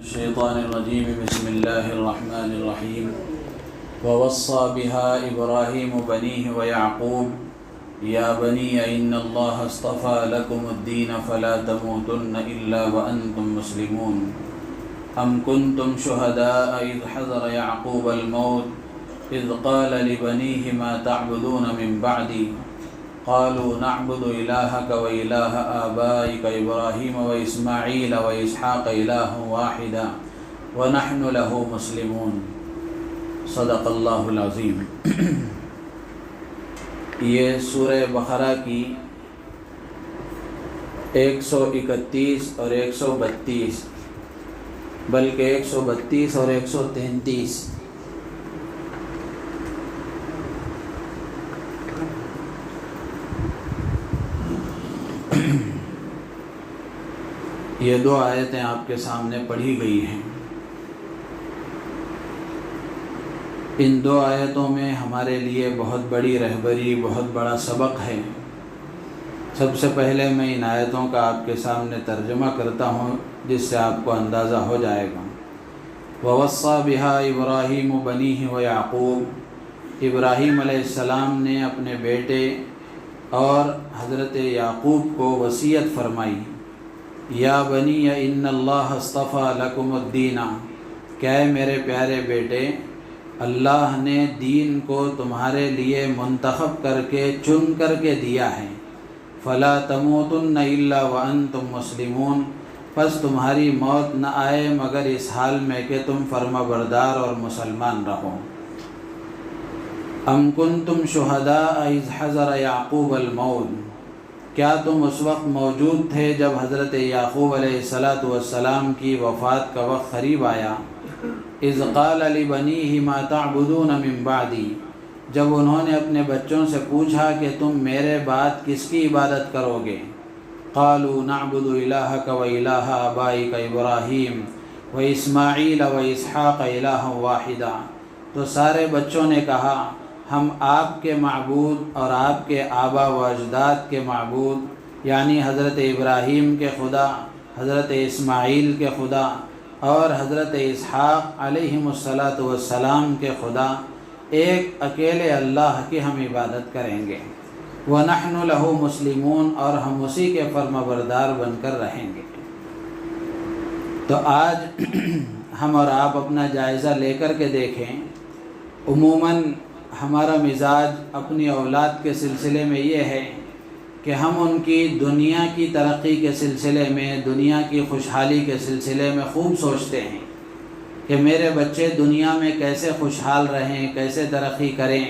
الشيطان الرجيم بسم الله الرحمن الرحيم ووصى بها إبراهيم بنيه ويعقوب يا بني إن الله اصطفى لكم الدين فلا تموتن إلا وأنتم مسلمون أم كنتم شهداء إذ حضر يعقوب الموت إذ قال لبنيه ما تعبدون من بعدي قالوا نعبد إلهك وإله آبائك إبراهيم وإسماعيل وإسحاق إله واحدا ونحن له مسلمون صدق اللہ العظیم۔ یہ سورہ بقرہ کی 131 اور 132 بلکہ 132 اور 133 یہ دو آیتیں آپ کے سامنے پڑھی گئی ہیں۔ ان دو آیتوں میں ہمارے لیے بہت بڑی رہبری، بہت بڑا سبق ہے۔ سب سے پہلے میں ان آیتوں کا آپ کے سامنے ترجمہ کرتا ہوں جس سے آپ کو اندازہ ہو جائے گا۔ وَوَصَّى بِهَا إِبْرَاهِيمُ بَنِيهِ وَيَعْقُوب، ابراہیم علیہ السلام نے اپنے بیٹے اور حضرت یعقوب کو وصیت فرمائی، یا بنی ان اللہ اصطفیٰ لکم الدین، کہ میرے پیارے بیٹے، اللہ نے دین کو تمہارے لیے منتخب کر کے چن کر کے دیا ہے۔ فلا تموتن الا وانتم مسلمون، پس تمہاری موت نہ آئے مگر اس حال میں کہ تم فرما بردار اور مسلمان رہو۔ ام کنتم شہداء اذ حضر یعقوب الموت، کیا تم اس وقت موجود تھے جب حضرت یعقوب علیہ السلام کی وفات کا وقت قریب آیا؟ اذ قال لبنیہ ما تعبدون من بعدی، جب انہوں نے اپنے بچوں سے پوچھا کہ تم میرے بعد کس کی عبادت کرو گے؟ قالوا نعبد الہک و الہ آبائک ابراہیم و اسماعیل و اسحاق الہ واحدا، تو سارے بچوں نے کہا ہم آپ کے معبود اور آپ کے آبا و اجداد کے معبود یعنی حضرت ابراہیم کے خدا، حضرت اسماعیل کے خدا اور حضرت اسحاق علیہم السلام کے خدا، ایک اکیلے اللہ کی ہم عبادت کریں گے۔ وَنَحْنُ لَهُ مُسْلِمُونَ، اور ہم اسی کے فرما بردار بن کر رہیں گے۔ تو آج ہم اور آپ اپنا جائزہ لے کر کے دیکھیں، عموماً ہمارا مزاج اپنی اولاد کے سلسلے میں یہ ہے کہ ہم ان کی دنیا کی ترقی کے سلسلے میں، دنیا کی خوشحالی کے سلسلے میں خوب سوچتے ہیں کہ میرے بچے دنیا میں کیسے خوشحال رہیں، کیسے ترقی کریں،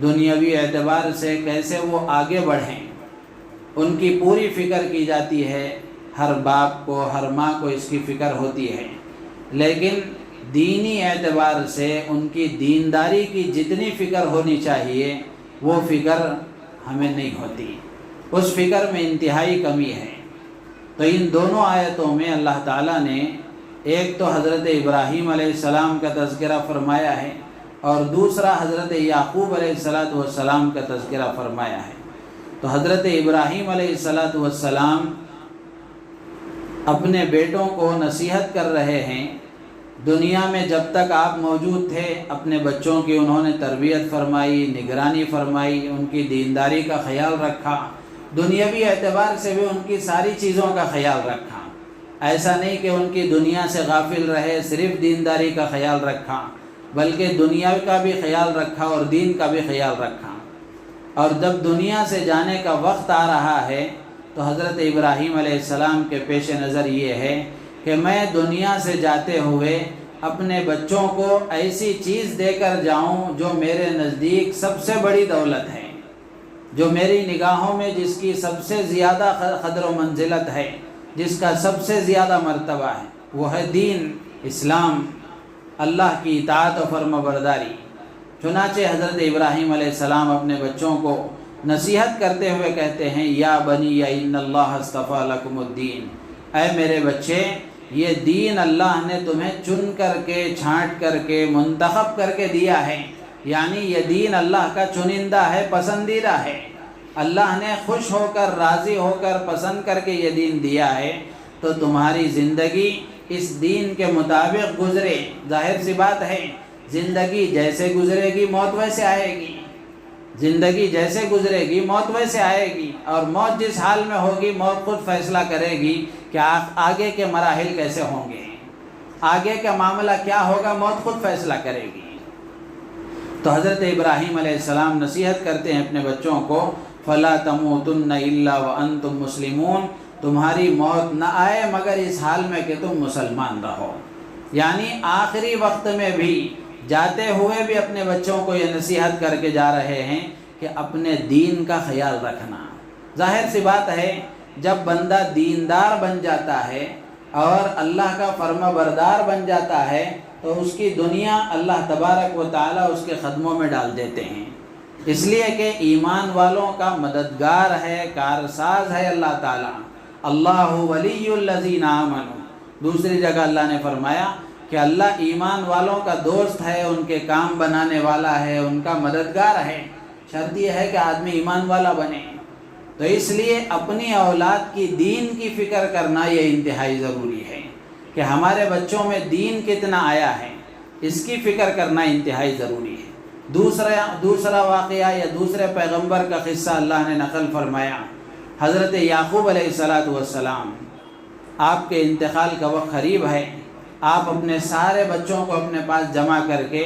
دنیاوی اعتبار سے کیسے وہ آگے بڑھیں۔ ان کی پوری فکر کی جاتی ہے، ہر باپ کو، ہر ماں کو اس کی فکر ہوتی ہے، لیکن دینی اعتبار سے ان کی دینداری کی جتنی فکر ہونی چاہیے وہ فکر ہمیں نہیں ہوتی، اس فکر میں انتہائی کمی ہے۔ تو ان دونوں آیتوں میں اللہ تعالیٰ نے ایک تو حضرت ابراہیم علیہ السلام کا تذکرہ فرمایا ہے اور دوسرا حضرت یعقوب علیہ السلام کا تذکرہ فرمایا ہے۔ تو حضرت ابراہیم علیہ السلام اپنے بیٹوں کو نصیحت کر رہے ہیں، دنیا میں جب تک آپ موجود تھے اپنے بچوں کی انہوں نے تربیت فرمائی، نگرانی فرمائی، ان کی دینداری کا خیال رکھا، دنیاوی اعتبار سے بھی ان کی ساری چیزوں کا خیال رکھا۔ ایسا نہیں کہ ان کی دنیا سے غافل رہے، صرف دینداری کا خیال رکھا، بلکہ دنیا کا بھی خیال رکھا اور دین کا بھی خیال رکھا۔ اور جب دنیا سے جانے کا وقت آ رہا ہے تو حضرت ابراہیم علیہ السلام کے پیش نظر یہ ہے کہ میں دنیا سے جاتے ہوئے اپنے بچوں کو ایسی چیز دے کر جاؤں جو میرے نزدیک سب سے بڑی دولت ہے، جو میری نگاہوں میں جس کی سب سے زیادہ قدر و منزلت ہے، جس کا سب سے زیادہ مرتبہ ہے، وہ ہے دین، اسلام، اللہ کی اطاعت و فرما برداری۔ چنانچہ حضرت ابراہیم علیہ السلام اپنے بچوں کو نصیحت کرتے ہوئے کہتے ہیں، یا بنی ان اللہ اصطفیٰ لکم الدین، اے میرے بچے، یہ دین اللہ نے تمہیں چن کر کے، چھانٹ کر کے، منتخب کر کے دیا ہے، یعنی یہ دین اللہ کا چنندہ ہے، پسندیدہ ہے۔ اللہ نے خوش ہو کر، راضی ہو کر، پسند کر کے یہ دین دیا ہے، تو تمہاری زندگی اس دین کے مطابق گزرے۔ ظاہر سی بات ہے، زندگی جیسے گزرے گی موت ویسے آئے گی، زندگی جیسے گزرے گی موت ویسے آئے گی، اور موت جس حال میں ہوگی موت خود فیصلہ کرے گی کہ آگے کے مراحل کیسے ہوں گے، آگے کا معاملہ کیا ہوگا، موت خود فیصلہ کرے گی۔ تو حضرت ابراہیم علیہ السلام نصیحت کرتے ہیں اپنے بچوں کو، فَلَا تَمُوتُنَّ إِلَّا وَأَنْتُمْ مُسْلِمُونَ، تمہاری موت نہ آئے مگر اس حال میں کہ تم مسلمان رہو۔ یعنی آخری وقت میں بھی جاتے ہوئے بھی اپنے بچوں کو یہ نصیحت کر کے جا رہے ہیں کہ اپنے دین کا خیال رکھنا۔ ظاہر سی بات ہے، جب بندہ دیندار بن جاتا ہے اور اللہ کا فرما بردار بن جاتا ہے تو اس کی دنیا اللہ تبارک و تعالیٰ اس کے قدموں میں ڈال دیتے ہیں، اس لیے کہ ایمان والوں کا مددگار ہے، کارساز ہے اللہ تعالیٰ۔ اللہ ولی الذین آمنوا، دوسری جگہ اللہ نے فرمایا کہ اللہ ایمان والوں کا دوست ہے، ان کے کام بنانے والا ہے، ان کا مددگار ہے۔ شرط یہ ہے کہ آدمی ایمان والا بنے، تو اس لیے اپنی اولاد کی دین کی فکر کرنا یہ انتہائی ضروری ہے کہ ہمارے بچوں میں دین کتنا آیا ہے، اس کی فکر کرنا انتہائی ضروری ہے۔ دوسرا واقعہ یا دوسرے پیغمبر کا قصہ اللہ نے نقل فرمایا۔ حضرت یعقوب علیہ السلام، آپ کے انتقال کا وقت قریب ہے، آپ اپنے سارے بچوں کو اپنے پاس جمع کر کے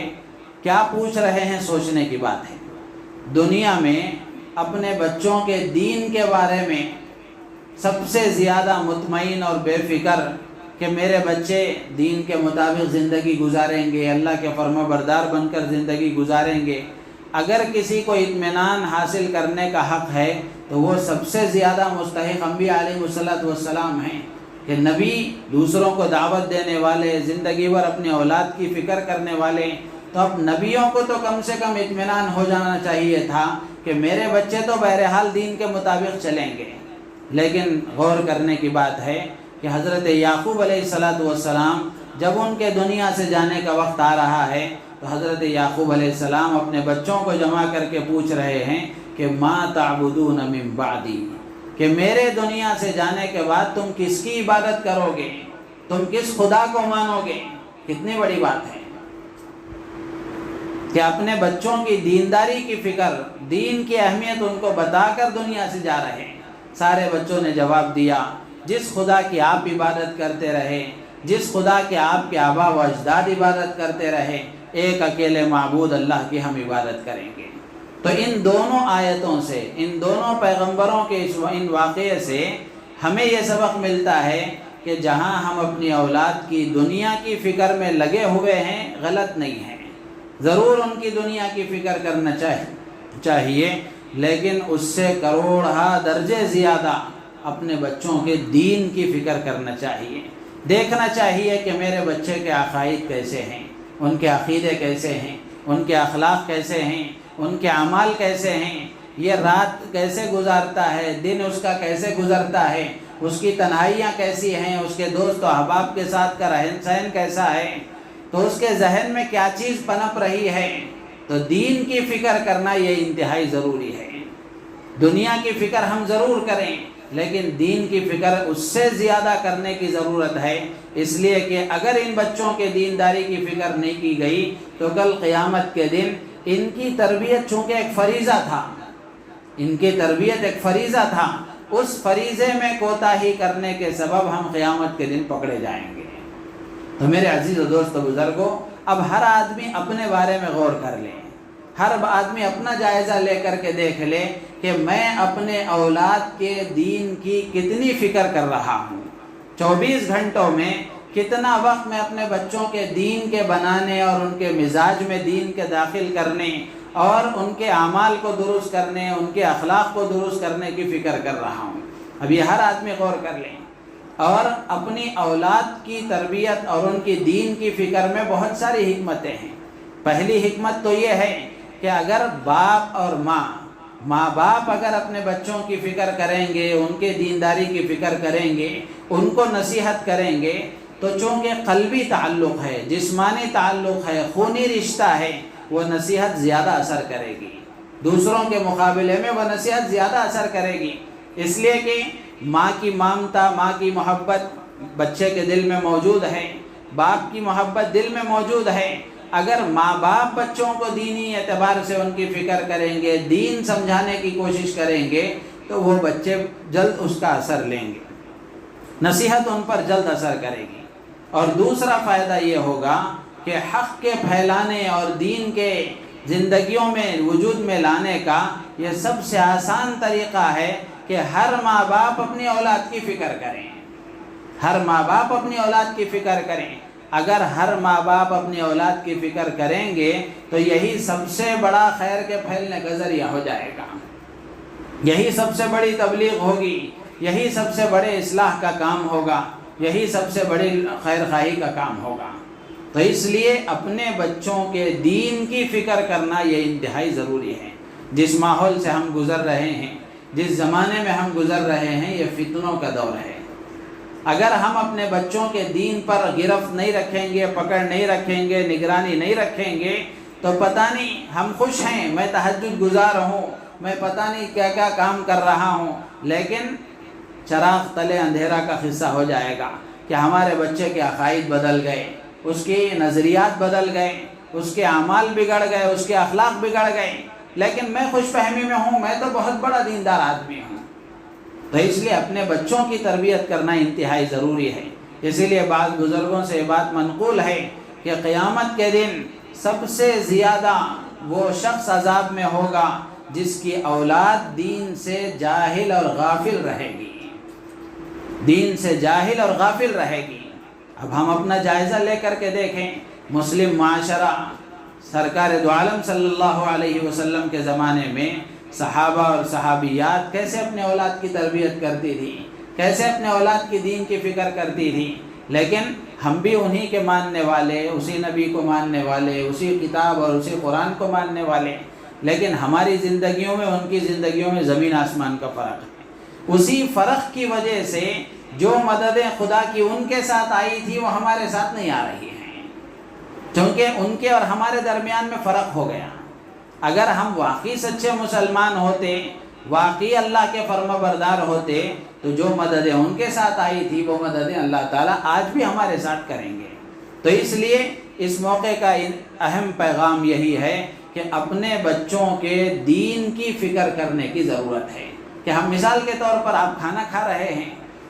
کیا پوچھ رہے ہیں، سوچنے کی بات ہے۔ دنیا میں اپنے بچوں کے دین کے بارے میں سب سے زیادہ مطمئن اور بے فکر کہ میرے بچے دین کے مطابق زندگی گزاریں گے، اللہ کے فرما بردار بن کر زندگی گزاریں گے۔ اگر کسی کو اطمینان حاصل کرنے کا حق ہے تو وہ سب سے زیادہ مستحق انبیاء علیہ السلام ہیں کہ نبی، دوسروں کو دعوت دینے والے، زندگی بھر اپنی اولاد کی فکر کرنے والے، تو اب نبیوں کو تو کم سے کم اطمینان ہو جانا چاہیے تھا کہ میرے بچے تو بہرحال دین کے مطابق چلیں گے۔ لیکن غور کرنے کی بات ہے کہ حضرت یعقوب علیہ السلام جب ان کے دنیا سے جانے کا وقت آ رہا ہے تو حضرت یعقوب علیہ السلام اپنے بچوں کو جمع کر کے پوچھ رہے ہیں کہ ما تعبدون من بعدی، کہ میرے دنیا سے جانے کے بعد تم کس کی عبادت کرو گے، تم کس خدا کو مانو گے۔ کتنی بڑی بات ہے کہ اپنے بچوں کی دینداری کی فکر، دین کی اہمیت ان کو بتا کر دنیا سے جا رہے ہیں۔ سارے بچوں نے جواب دیا، جس خدا کی آپ عبادت کرتے رہے، جس خدا کے آپ کے آبا و اجداد عبادت کرتے رہے، ایک اکیلے معبود اللہ کی ہم عبادت کریں گے۔ تو ان دونوں آیتوں سے، ان دونوں پیغمبروں کے ان واقعے سے ہمیں یہ سبق ملتا ہے کہ جہاں ہم اپنی اولاد کی دنیا کی فکر میں لگے ہوئے ہیں، غلط نہیں ہے، ضرور ان کی دنیا کی فکر کرنا چاہیے، لیکن اس سے کروڑہ درجے زیادہ اپنے بچوں کے دین کی فکر کرنا چاہیے۔ دیکھنا چاہیے کہ میرے بچے کے عقائد کیسے ہیں، ان کے عقیدے کیسے ہیں، ان کے اخلاق کیسے ہیں، ان کے اعمال کیسے ہیں، یہ رات کیسے گزارتا ہے، دن اس کا کیسے گزرتا ہے، اس کی تنہائیاں کیسی ہیں، اس کے دوست و احباب کے ساتھ کا رہن سہن کیسا ہے، تو اس کے ذہن میں کیا چیز پنپ رہی ہے۔ تو دین کی فکر کرنا یہ انتہائی ضروری ہے۔ دنیا کی فکر ہم ضرور کریں، لیکن دین کی فکر اس سے زیادہ کرنے کی ضرورت ہے، اس لیے کہ اگر ان بچوں کے دینداری کی فکر نہیں کی گئی تو کل قیامت کے دن ان کی تربیت چونکہ ایک فریضہ تھا، ان کی تربیت ایک فریضہ تھا، اس فریضے میں کوتاہی کرنے کے سبب ہم قیامت کے دن پکڑے جائیں گے۔ تو میرے عزیز و دوست و بزرگوں، اب ہر آدمی اپنے بارے میں غور کر لے، ہر آدمی اپنا جائزہ لے کر کے دیکھ لے کہ میں اپنے اولاد کے دین کی کتنی فکر کر رہا ہوں، 24 گھنٹوں میں کتنا وقت میں اپنے بچوں کے دین کے بنانے اور ان کے مزاج میں دین کے داخل کرنے اور ان کے اعمال کو درست کرنے، ان کے اخلاق کو درست کرنے کی فکر کر رہا ہوں۔ اب یہ ہر آدمی غور کر لیں، اور اپنی اولاد کی تربیت اور ان کی دین کی فکر میں بہت ساری حکمتیں ہیں۔ پہلی حکمت تو یہ ہے کہ اگر باپ اور ماں باپ اگر اپنے بچوں کی فکر کریں گے، ان کے دینداری کی فکر کریں گے، ان کو نصیحت کریں گے، تو چونکہ قلبی تعلق ہے، جسمانی تعلق ہے، خونی رشتہ ہے، وہ نصیحت زیادہ اثر کرے گی، دوسروں کے مقابلے میں وہ نصیحت زیادہ اثر کرے گی، اس لیے کہ ماں کی مامتا، ماں کی محبت، بچے کے دل میں موجود ہے، باپ کی محبت دل میں موجود ہے، اگر ماں باپ بچوں کو دینی اعتبار سے ان کی فکر کریں گے، دین سمجھانے کی کوشش کریں گے، تو وہ بچے جلد اس کا اثر لیں گے، نصیحت ان پر جلد اثر کرے گی۔ اور دوسرا فائدہ یہ ہوگا کہ حق کے پھیلانے اور دین کے زندگیوں میں وجود میں لانے کا یہ سب سے آسان طریقہ ہے کہ ہر ماں باپ اپنی اولاد کی فکر کریں، ہر ماں باپ اپنی اولاد کی فکر کریں۔ اگر ہر ماں باپ اپنی اولاد کی فکر کریں گے تو یہی سب سے بڑا خیر کے پھیلنے کا ذریعہ ہو جائے گا، یہی سب سے بڑی تبلیغ ہوگی، یہی سب سے بڑے اصلاح کا کام ہوگا، یہی سب سے بڑی خیر خواہی کا کام ہوگا۔ تو اس لیے اپنے بچوں کے دین کی فکر کرنا یہ انتہائی ضروری ہے۔ جس ماحول سے ہم گزر رہے ہیں، جس زمانے میں ہم گزر رہے ہیں، یہ فتنوں کا دور ہے۔ اگر ہم اپنے بچوں کے دین پر گرفت نہیں رکھیں گے، پکڑ نہیں رکھیں گے، نگرانی نہیں رکھیں گے، تو پتہ نہیں ہم خوش ہیں، میں تہجد گزار ہوں، میں پتہ نہیں کیا کیا کام کر رہا ہوں، لیکن چراغ تلے اندھیرا کا قصہ ہو جائے گا کہ ہمارے بچے کے عقائد بدل گئے، اس کے نظریات بدل گئے، اس کے اعمال بگڑ گئے، اس کے اخلاق بگڑ گئے، لیکن میں خوش فہمی میں ہوں، میں تو بہت بڑا دیندار آدمی ہوں۔ تو اس لیے اپنے بچوں کی تربیت کرنا انتہائی ضروری ہے۔ اسی لیے بعض بزرگوں سے یہ بات منقول ہے کہ قیامت کے دن سب سے زیادہ وہ شخص عذاب میں ہوگا جس کی اولاد دین سے جاہل اور غافل رہے گی، دین سے جاہل اور غافل رہے گی۔ اب ہم اپنا جائزہ لے کر کے دیکھیں، مسلم معاشرہ سرکار دو عالم صلی اللہ علیہ وسلم کے زمانے میں صحابہ اور صحابیات کیسے اپنے اولاد کی تربیت کرتی تھی، کیسے اپنے اولاد کی دین کی فکر کرتی تھی، لیکن ہم بھی انہی کے ماننے والے، اسی نبی کو ماننے والے، اسی کتاب اور اسی قرآن کو ماننے والے، لیکن ہماری زندگیوں میں ان کی زندگیوں میں زمین آسمان کا فرق ہے۔ اسی فرق کی وجہ سے جو مددیں خدا کی ان کے ساتھ آئی تھی وہ ہمارے ساتھ نہیں آ رہی ہیں، چونکہ ان کے اور ہمارے درمیان میں فرق ہو گیا۔ اگر ہم واقعی سچے مسلمان ہوتے، واقعی اللہ کے فرما بردار ہوتے، تو جو مددیں ان کے ساتھ آئی تھی وہ مددیں اللہ تعالیٰ آج بھی ہمارے ساتھ کریں گے۔ تو اس لیے اس موقع کا اہم پیغام یہی ہے کہ اپنے بچوں کے دین کی فکر کرنے کی ضرورت ہے کہ ہم مثال کے طور پر آپ کھانا کھا رہے ہیں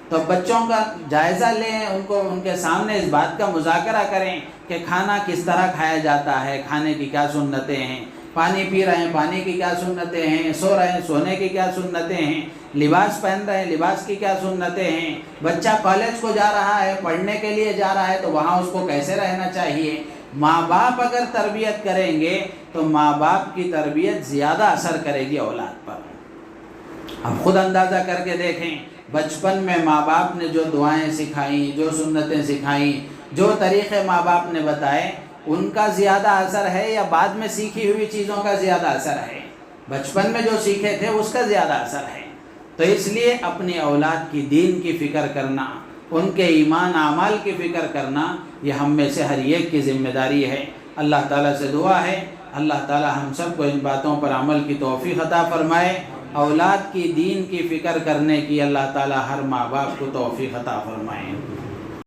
تو بچوں کا جائزہ لیں، ان کے سامنے اس بات کا مذاکرہ کریں کہ کھانا کس طرح کھایا جاتا ہے، کھانے کی کیا سنتیں ہیں، پانی پی رہے ہیں پانی کی کیا سنتیں ہیں، سو رہے ہیں سونے کی کیا سنتیں ہیں، لباس پہن رہے ہیں لباس کی کیا سنتیں ہیں، بچہ کالج کو جا رہا ہے، پڑھنے کے لیے جا رہا ہے تو وہاں اس کو کیسے رہنا چاہیے۔ ماں باپ اگر تربیت کریں گے تو ماں باپ کی تربیت زیادہ اثر کرے گی اولاد پر۔ اب خود اندازہ کر کے دیکھیں، بچپن میں ماں باپ نے جو دعائیں سکھائیں، جو سنتیں سکھائیں، جو طریقے ماں باپ نے بتائے، ان کا زیادہ اثر ہے یا بعد میں سیکھی ہوئی چیزوں کا زیادہ اثر ہے؟ بچپن میں جو سیکھے تھے اس کا زیادہ اثر ہے۔ تو اس لیے اپنی اولاد کی دین کی فکر کرنا، ان کے ایمان اعمال کی فکر کرنا، یہ ہم میں سے ہر ایک کی ذمہ داری ہے۔ اللہ تعالیٰ سے دعا ہے اللہ تعالیٰ ہم سب کو ان باتوں پر عمل کی توفیق عطا فرمائے، اولاد کی دین کی فکر کرنے کی اللہ تعالیٰ ہر ماں باپ کو توفیق عطا فرمائے۔